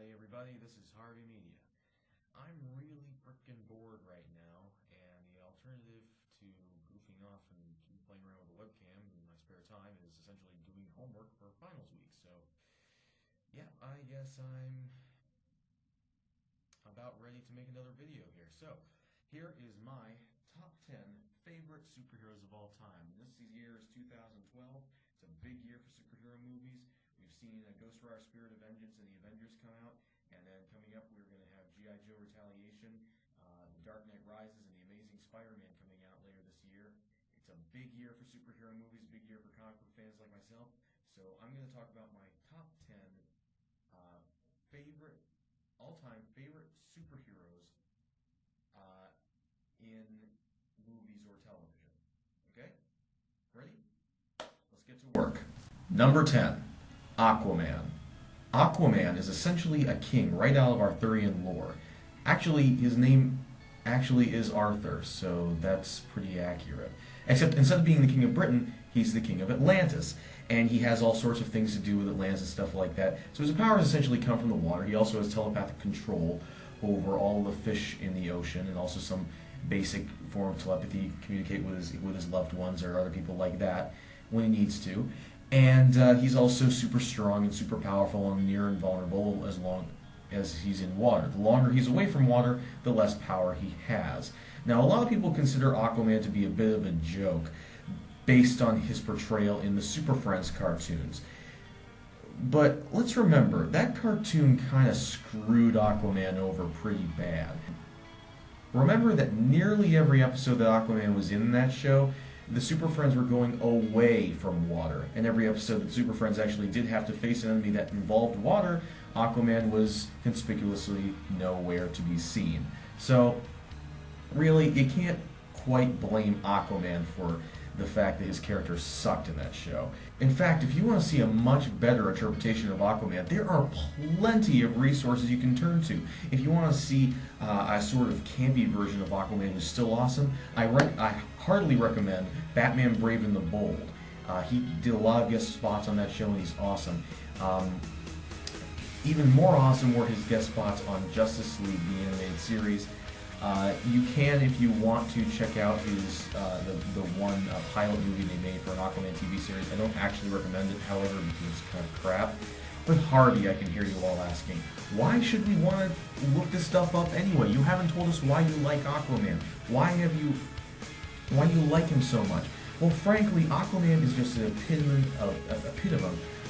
Hey everybody, this is Harvey Media. I'm really frickin' bored right now, and the alternative to goofing off and playing around with a webcam in my spare time is essentially doing homework for finals week. So, yeah, I guess I'm about ready to make another video here. So, here is my top 10 favorite superheroes of all time. This year is 2012. It's a big year for superhero movies. We've seen Ghost Rider Spirit of Vengeance and the Avengers come out, and then coming up we're going to have G.I. Joe Retaliation, The Dark Knight Rises, and The Amazing Spider-Man coming out later this year. It's a big year for superhero movies, a big year for comic book fans like myself. So I'm going to talk about my top 10 favorite, all-time favorite superheroes in movies or television. Okay? Ready? Let's get to work. Number 10. Aquaman. Aquaman is essentially a king right out of Arthurian lore. Actually, his name actually is Arthur, so that's pretty accurate. Except instead of being the king of Britain, he's the king of Atlantis. And he has all sorts of things to do with Atlantis and stuff like that. So his powers essentially come from the water. He also has telepathic control over all the fish in the ocean, and also some basic form of telepathy, communicate with his loved ones or other people like that when he needs to. And he's also super strong and super powerful and near invulnerable as long as he's in water. The longer he's away from water, the less power he has. Now, a lot of people consider Aquaman to be a bit of a joke based on his portrayal in the Super Friends cartoons. But let's remember, that cartoon kind of screwed Aquaman over pretty bad. Remember that nearly every episode that Aquaman was in that show, the Super Friends were going away from water. And every episode that Super Friends actually did have to face an enemy that involved water, Aquaman was conspicuously nowhere to be seen. So, really, you can't quite blame Aquaman for the fact that his character sucked in that show. In fact, if you want to see a much better interpretation of Aquaman, there are plenty of resources you can turn to. If you want to see a sort of campy version of Aquaman who's still awesome, I heartily recommend Batman Brave and the Bold. He did a lot of guest spots on that show, and he's awesome. Even more awesome were his guest spots on Justice League, the animated series. You can, if you want to, check out his the one pilot movie they made for an Aquaman TV series. I don't actually recommend it, however, because it's kind of crap. But Harvey, I can hear you all asking, why should we want to look this stuff up anyway? You haven't told us why you like Aquaman. Why do you like him so much? Well, frankly, Aquaman is just an epitome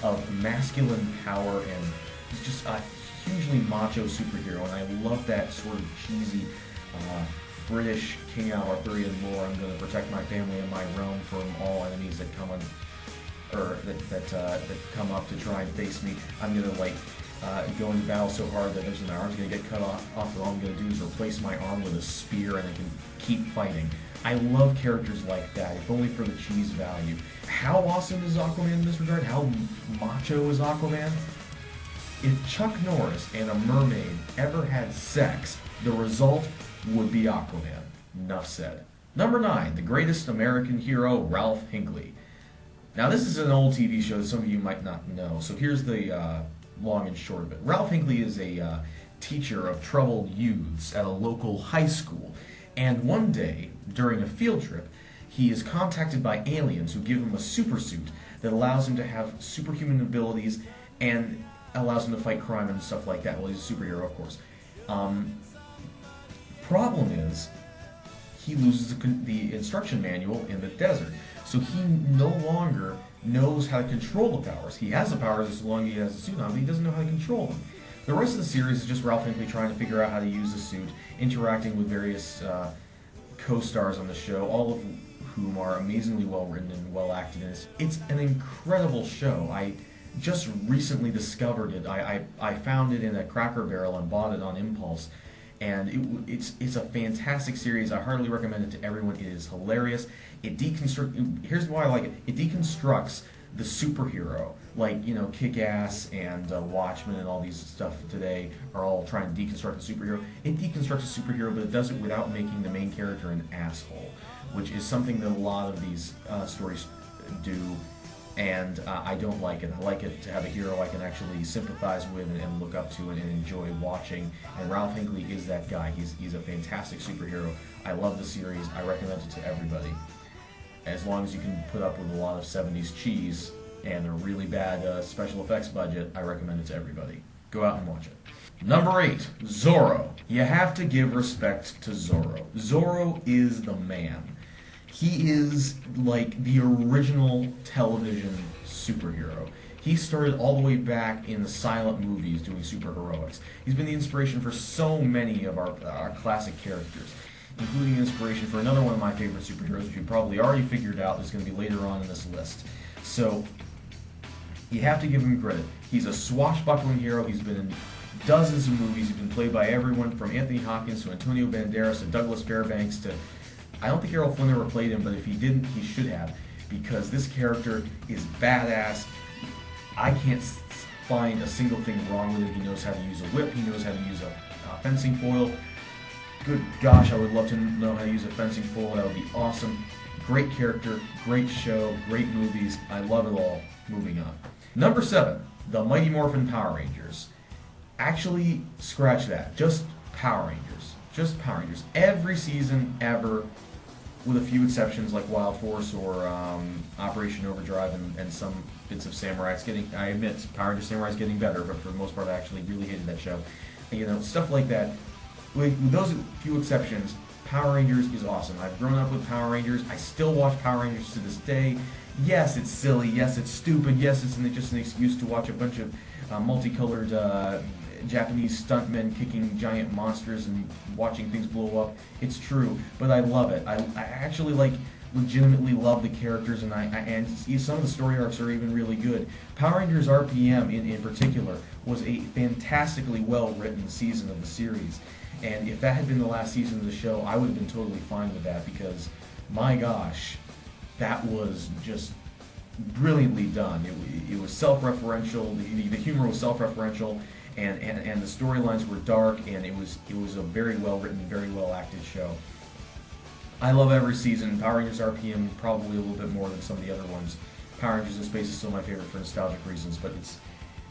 of masculine power, and he's just a hugely macho superhero, and I love that sort of cheesy British king out of Arthurian lore. I'm going to protect my family and my realm from all enemies that come that come up to try and face me. I'm going to go into battle so hard that my arm's going to get cut off, and all I'm going to do is replace my arm with a spear, and I can keep fighting. I love characters like that, if only for the cheese value. How awesome is Aquaman in this regard? How macho is Aquaman? If Chuck Norris and a mermaid ever had sex, the result would be Aquaman. Enough said. Number 9, the greatest American hero, Ralph Hinckley. Now, this is an old TV show that some of you might not know, so here's the long and short of it. Ralph Hinckley is a teacher of troubled youths at a local high school, and one day, during a field trip, he is contacted by aliens who give him a super suit that allows him to have superhuman abilities and allows him to fight crime and stuff like that. Well, he's a superhero, of course. Problem is, he loses the instruction manual in the desert, so he no longer knows how to control the powers. He has the powers as long as he has the suit on, but he doesn't know how to control them. The rest of the series is just Ralph Hinckley trying to figure out how to use the suit, interacting with various co-stars on the show, all of whom are amazingly well written and well acted in. It's an incredible show. I just recently discovered it. I found it in a Cracker Barrel and bought it on impulse, and it's a fantastic series. I heartily recommend it to everyone. It is hilarious. Here's why I like it. It deconstructs the superhero, like, Kick-Ass and Watchmen and all these stuff today are all trying to deconstruct the superhero. It deconstructs a superhero, but it does it without making the main character an asshole, which is something that a lot of these stories do and I don't like it. I like it to have a hero I can actually sympathize with and look up to and enjoy watching. And Ralph Hinckley is that guy. He's a fantastic superhero. I love the series. I recommend it to everybody. As long as you can put up with a lot of 70s cheese and a really bad special effects budget, I recommend it to everybody. Go out and watch it. Number 8, Zorro. You have to give respect to Zorro. Zorro is the man. He is like the original television superhero. He started all the way back in the silent movies doing superheroics. He's been the inspiration for so many of our classic characters, including inspiration for another one of my favorite superheroes, which you probably already figured out is going to be later on in this list. So, you have to give him credit. He's a swashbuckling hero. He's been in dozens of movies. He's been played by everyone from Anthony Hopkins to Antonio Banderas to Douglas Fairbanks to... I don't think Errol Flynn ever played him, but if he didn't, he should have, because this character is badass. I can't find a single thing wrong with him. He knows how to use a whip. He knows how to use a fencing foil. Good gosh, I would love to know how to use a fencing foil. That would be awesome. Great character, great show, great movies. I love it all. Moving on. Number 7, the Mighty Morphin Power Rangers. Actually, scratch that. Just Power Rangers. Just Power Rangers. Every season ever, with a few exceptions like Wild Force or Operation Overdrive and some bits of Samurai. It's getting, I admit, Power Rangers Samurai is getting better, but for the most part, I actually really hated that show. And, you know, stuff like that. With those few exceptions, Power Rangers is awesome. I've grown up with Power Rangers. I still watch Power Rangers to this day. Yes, it's silly. Yes, it's stupid. Yes, it's just an excuse to watch a bunch of multicolored Japanese stuntmen kicking giant monsters and watching things blow up. It's true, but I love it. I actually legitimately love the characters, and some of the story arcs are even really good. Power Rangers RPM in particular was a fantastically well written season of the series, and if that had been the last season of the show, I would have been totally fine with that, because my gosh, that was just brilliantly done. It was self-referential. The humor was self-referential. And the storylines were dark, and it was a very well written, very well acted show. I love every season. Power Rangers RPM probably a little bit more than some of the other ones. Power Rangers in Space is still my favorite for nostalgic reasons, but it's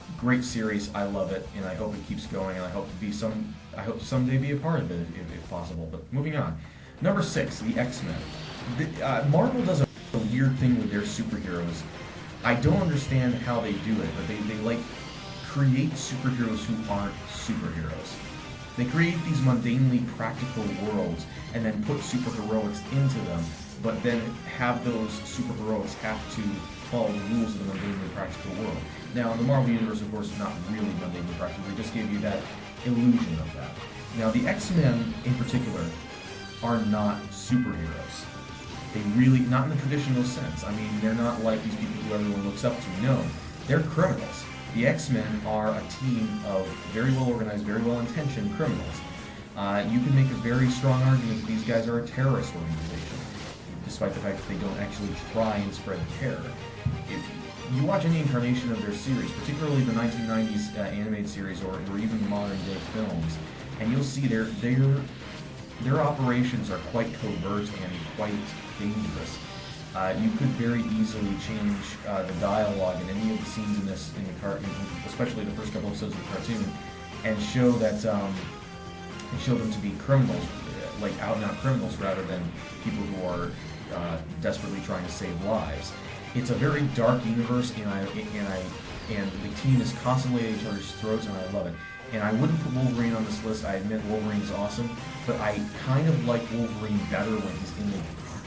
a great series. I love it, and I hope it keeps going, and I hope to someday be a part of it if possible. But moving on, number 6, the X-Men. Marvel does a weird thing with their superheroes. I don't understand how they do it, but they create superheroes who aren't superheroes. They create these mundanely practical worlds and then put superheroics into them, but then have those superheroics have to follow the rules of the mundanely practical world. Now, the Marvel Universe, of course, is not really mundanely practical. They just gave you that illusion of that. Now, the X-Men, in particular, are not superheroes. They really, not in the traditional sense. I mean, they're not like these people who everyone looks up to. No, they're criminals. The X-Men are a team of very well organized, very well intentioned criminals. You can make a very strong argument that these guys are a terrorist organization, despite the fact that they don't actually try and spread terror. If you watch any incarnation of their series, particularly the 1990s animated series or even modern day films, and you'll see their operations are quite covert and quite dangerous. You could very easily change the dialogue in any of the scenes in the cartoon, especially the first couple episodes of the cartoon, and show that and show them to be criminals, like out-and-out criminals, rather than people who are desperately trying to save lives. It's a very dark universe, and the team is constantly at each other's throats, and I love it. And I wouldn't put Wolverine on this list. I admit Wolverine is awesome, but I kind of like Wolverine better when he's in the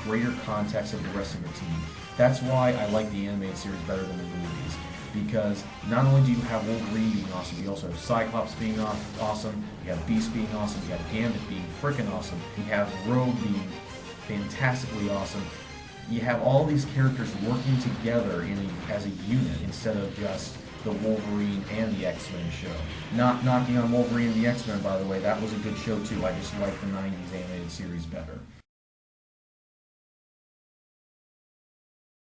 greater context of the rest of the team. That's why I like the animated series better than the movies, because not only do you have Wolverine being awesome, you also have Cyclops being awesome, you have Beast being awesome, you have Gambit being freaking awesome, you have Rogue being fantastically awesome. You have all these characters working together as a unit instead of just the Wolverine and the X-Men show. Not knocking on Wolverine and the X-Men, by the way, that was a good show too. I just like the 90s animated series better.